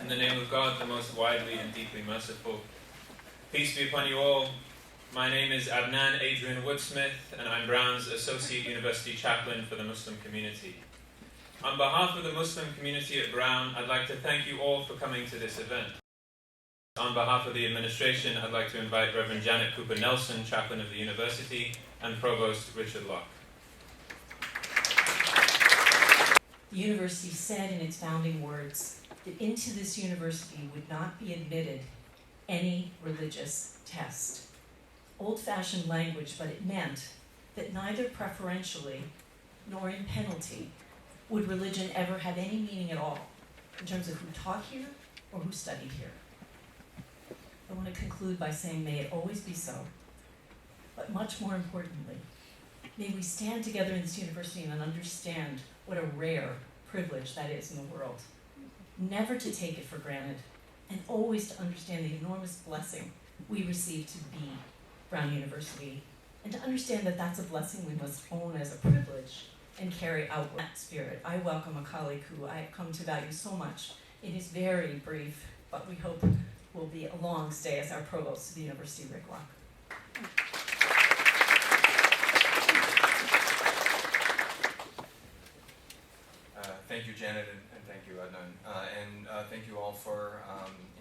In the name of God, the most widely and deeply merciful. Peace be upon you all. My name is Adnan Adrian Woodsmith, and I'm Brown's Associate University Chaplain for the Muslim community. On behalf of the Muslim community at Brown, I'd like to thank you all for coming to this event. On behalf of the administration, I'd like to invite Reverend Janet Cooper Nelson, Chaplain of the University, and Provost Richard Locke. The university said in its founding words that into this university would not be admitted any religious test. Old-fashioned language, but it meant that neither preferentially nor in penalty would religion ever have any meaning at all in terms of who taught here or who studied here. I want to conclude by saying, may it always be so, but much more importantly, may we stand together in this university and understand what a rare privilege that is in the world. Never to take it for granted, and always to understand the enormous blessing we receive to be Brown University, and to understand that that's a blessing we must own as a privilege and carry out with that spirit. I welcome a colleague who I have come to value so much. It is very brief, but we hope will be a long stay as our provost of the University, Rick Locke. Thank you, Janet, and thank you, Adnan. And thank you all for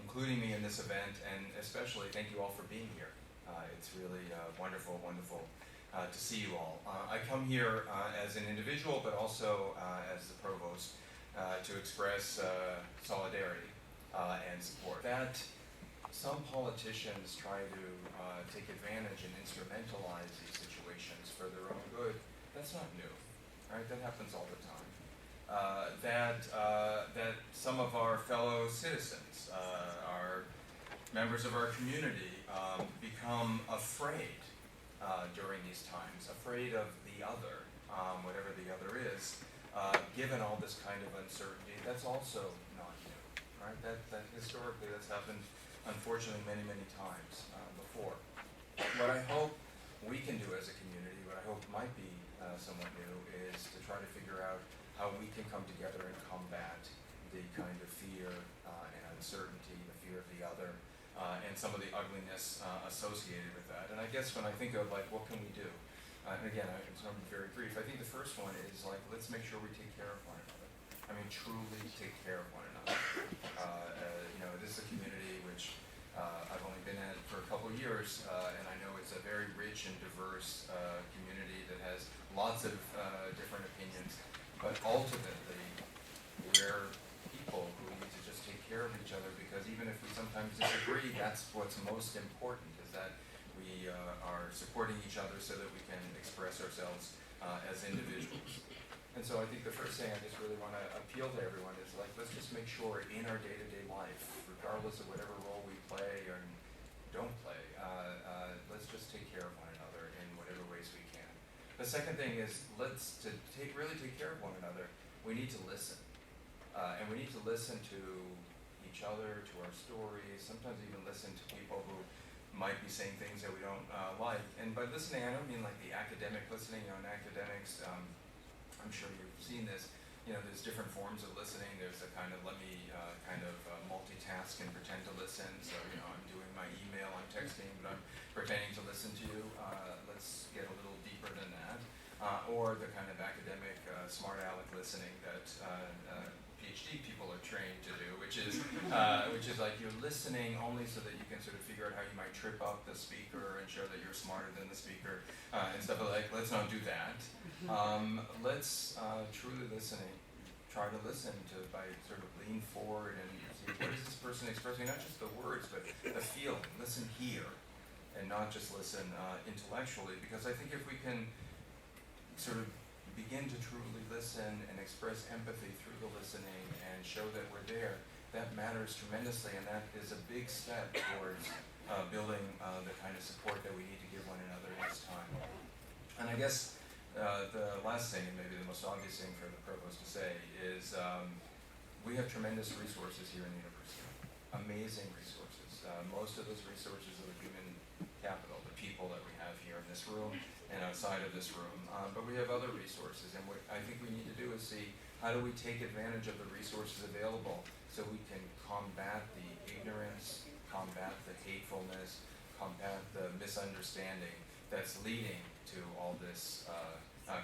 including me in this event, and especially thank you all for being here. It's really wonderful to see you all. I come here as an individual, but also as the provost to express solidarity and support. That some politicians try to take advantage and instrumentalize these situations for their own good, that's not new, right? That happens all the time. That some of our fellow citizens, our members of our community, become afraid during these times, afraid of the other, whatever the other is, given all this kind of uncertainty. That's also not new, right? That historically that's happened, unfortunately, many times before. What I hope we can do as a community, what I hope might be somewhat new, is to try to figure out how we can come together and combat the kind of fear and uncertainty, the fear of the other, and some of the ugliness associated with that. And I guess when I think of like, what can we do? And again, I'm very brief. I think the first one is like, let's make sure we take care of one another. I mean, truly take care of one another. This is a community which I've only been at for a couple of years, and I know it's a very rich and diverse community that has lots of different opinions. But ultimately, we're people who need to just take care of each other, because even if we sometimes disagree, that's what's most important, is that we are supporting each other so that we can express ourselves as individuals. And so I think the first thing I just really want to appeal to everyone is like, let's just make sure in our day-to-day life, regardless of whatever role we play or don't play, let's just take care of one another in whatever ways we can. The second thing is, really take care of one another, we need to listen. And we need to listen to each other, to our stories, sometimes even listen to people who might be saying things that we don't like. And by listening, I don't mean like the academic listening. In academics, I'm sure you've seen this, there's different forms of listening. There's a kind of, let me multitask and pretend to listen. So, I'm doing my email, I'm texting, but I'm pretending to listen to you. Let's get a little deeper than that. Or the kind of academic smart aleck listening that PhD people are trained to do, which is like you're listening only so that you can sort of figure out how you might trip up the speaker and show that you're smarter than the speaker and stuff like. Let's not do that. Let's truly try to listen by sort of lean forward and see what is this person expressing, not just the words but the feeling. Listen here, and not just listen intellectually, because I think if we can sort of begin to truly listen and express empathy through the listening and show that we're there, that matters tremendously, and that is a big step towards building the kind of support that we need to give one another in this time. And I guess the last thing, and maybe the most obvious thing for the provost to say, is we have tremendous resources here in the university, amazing resources. Most of those resources are the human capital, the people that we have here in this room and outside of this room. But we have other resources, and what I think we need to do is see how do we take advantage of the resources available so we can combat criticize, combat the misunderstanding that's leading to all this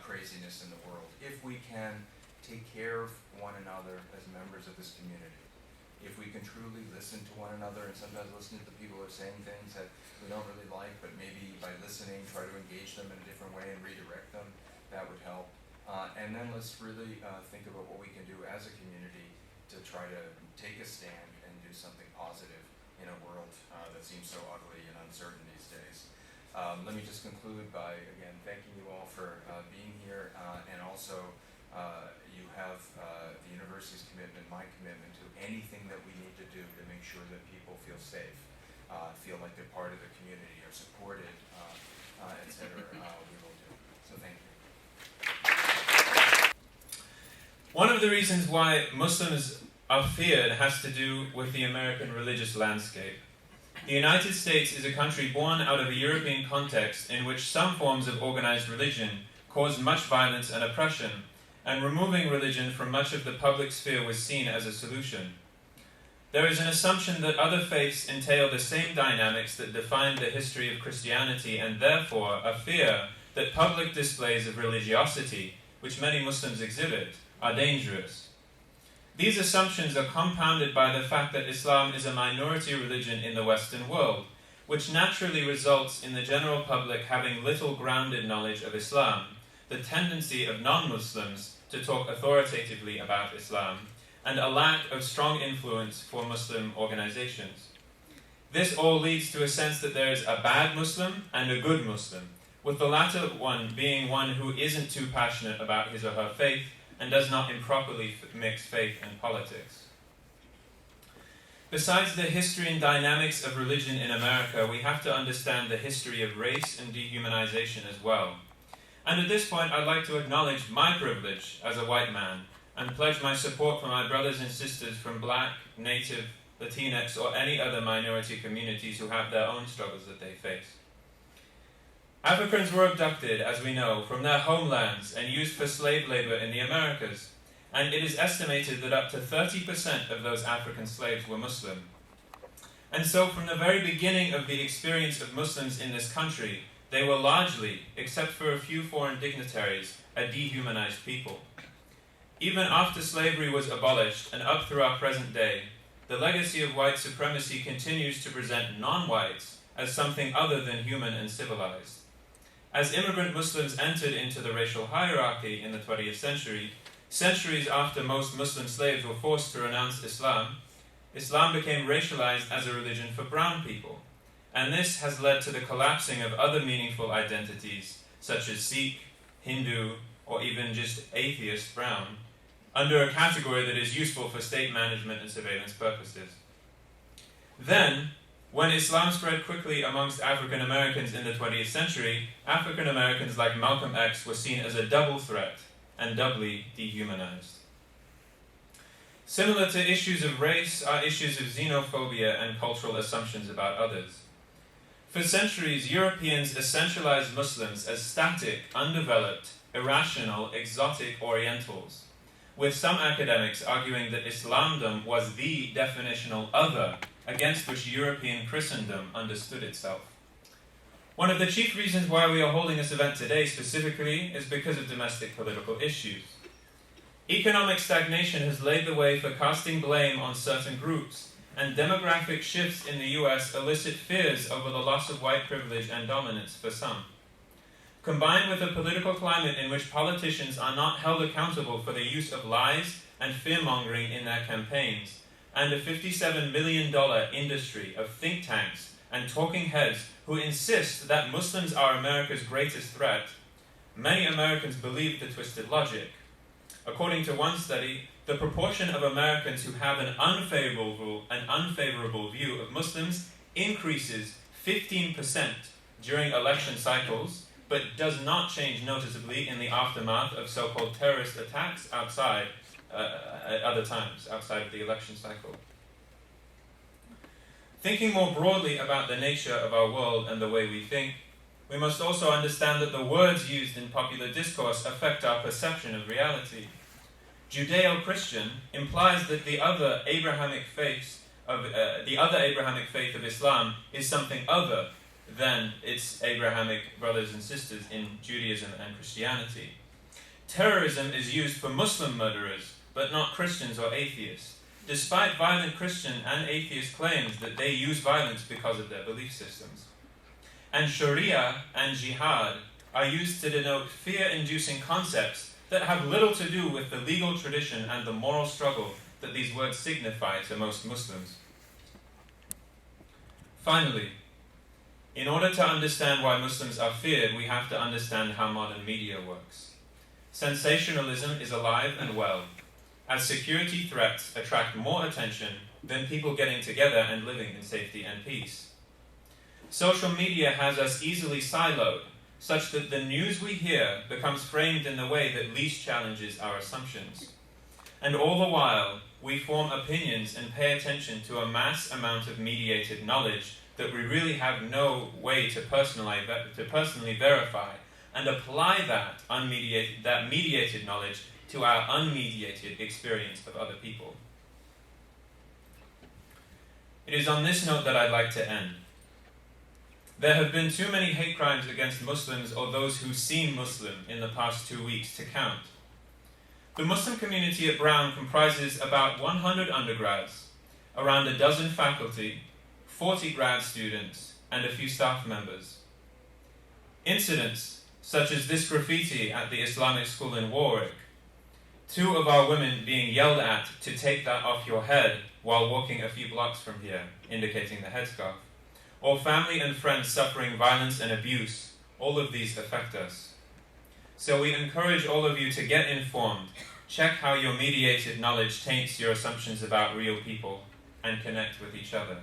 craziness in the world. If we can take care of one another as members of this community, if we can truly listen to one another and sometimes listen to the people who are saying things that we don't really like, but maybe by listening, try to engage them in a different way and redirect them, that would help. And then let's really think about what we can do as a community to try to take a stand and do something positive in a world that seems so ugly and uncertain these days. Let me just conclude by, again, thanking you all for being here, and also you have the university's commitment, my commitment to anything that we need to do to make sure that people feel safe, feel like they're part of the community, are supported, etc. We will do. So thank you. One of the reasons why Muslims are feared has to do with the American religious landscape. The United States is a country born out of a European context in which some forms of organized religion caused much violence and oppression, and removing religion from much of the public sphere was seen as a solution. There is an assumption that other faiths entail the same dynamics that defined the history of Christianity, and therefore a fear that public displays of religiosity, which many Muslims exhibit, are dangerous. These assumptions are compounded by the fact that Islam is a minority religion in the Western world, which naturally results in the general public having little grounded knowledge of Islam, the tendency of non-Muslims to talk authoritatively about Islam, and a lack of strong influence for Muslim organizations. This all leads to a sense that there is a bad Muslim and a good Muslim, with the latter one being one who isn't too passionate about his or her faith and does not improperly mix faith and politics. Besides the history and dynamics of religion in America, we have to understand the history of race and dehumanization as well. And at this point, I'd like to acknowledge my privilege as a white man and pledge my support for my brothers and sisters from Black, Native, Latinx, or any other minority communities who have their own struggles that they face. Africans were abducted, as we know, from their homelands and used for slave labor in the Americas, and it is estimated that up to 30% of those African slaves were Muslim. And so from the very beginning of the experience of Muslims in this country, they were largely, except for a few foreign dignitaries, a dehumanized people. Even after slavery was abolished and up through our present day, the legacy of white supremacy continues to present non-whites as something other than human and civilized. As immigrant Muslims entered into the racial hierarchy in the 20th century, centuries after most Muslim slaves were forced to renounce Islam, Islam became racialized as a religion for brown people, and this has led to the collapsing of other meaningful identities, such as Sikh, Hindu, or even just atheist brown, under a category that is useful for state management and surveillance purposes. Then, when Islam spread quickly amongst African Americans in the 20th century, African Americans like Malcolm X were seen as a double threat and doubly dehumanized. Similar to issues of race are issues of xenophobia and cultural assumptions about others. For centuries, Europeans essentialized Muslims as static, undeveloped, irrational, exotic Orientals, with some academics arguing that Islamdom was the definitional other against which European Christendom understood itself. One of the chief reasons why we are holding this event today specifically is because of domestic political issues. Economic stagnation has laid the way for casting blame on certain groups, and demographic shifts in the US elicit fears over the loss of white privilege and dominance for some. Combined with a political climate in which politicians are not held accountable for the use of lies and fear-mongering in their campaigns, and a $57 million industry of think tanks and talking heads who insist that Muslims are America's greatest threat, many Americans believe the twisted logic. According to one study, the proportion of Americans who have an unfavorable view of Muslims increases 15% during election cycles, but does not change noticeably in the aftermath of so-called terrorist attacks outside at other times, outside of the election cycle. Thinking more broadly about the nature of our world and the way we think, we must also understand that the words used in popular discourse affect our perception of reality. Judeo-Christian implies that the other Abrahamic faiths of the other Abrahamic faith of Islam is something other than its Abrahamic brothers and sisters in Judaism and Christianity. Terrorism is used for Muslim murderers, but not Christians or atheists, despite violent Christian and atheist claims that they use violence because of their belief systems. And Sharia and Jihad are used to denote fear-inducing concepts that have little to do with the legal tradition and the moral struggle that these words signify to most Muslims. Finally, in order to understand why Muslims are feared, we have to understand how modern media works. Sensationalism is alive and well, as security threats attract more attention than people getting together and living in safety and peace. Social media has us easily siloed, such that the news we hear becomes framed in the way that least challenges our assumptions. And all the while, we form opinions and pay attention to a mass amount of mediated knowledge that we really have no way to personally verify and apply that mediated knowledge to our unmediated experience of other people. It is on this note that I'd like to end. There have been too many hate crimes against Muslims or those who seem Muslim in the past 2 weeks to count. The Muslim community at Brown comprises about 100 undergrads, around a dozen faculty, 40 grad students, and a few staff members. Incidents such as this graffiti at the Islamic school in Warwick, 2 of our women being yelled at to take that off your head while walking a few blocks from here, indicating the headscarf, or family and friends suffering violence and abuse, all of these affect us. So we encourage all of you to get informed, check how your mediated knowledge taints your assumptions about real people, and connect with each other.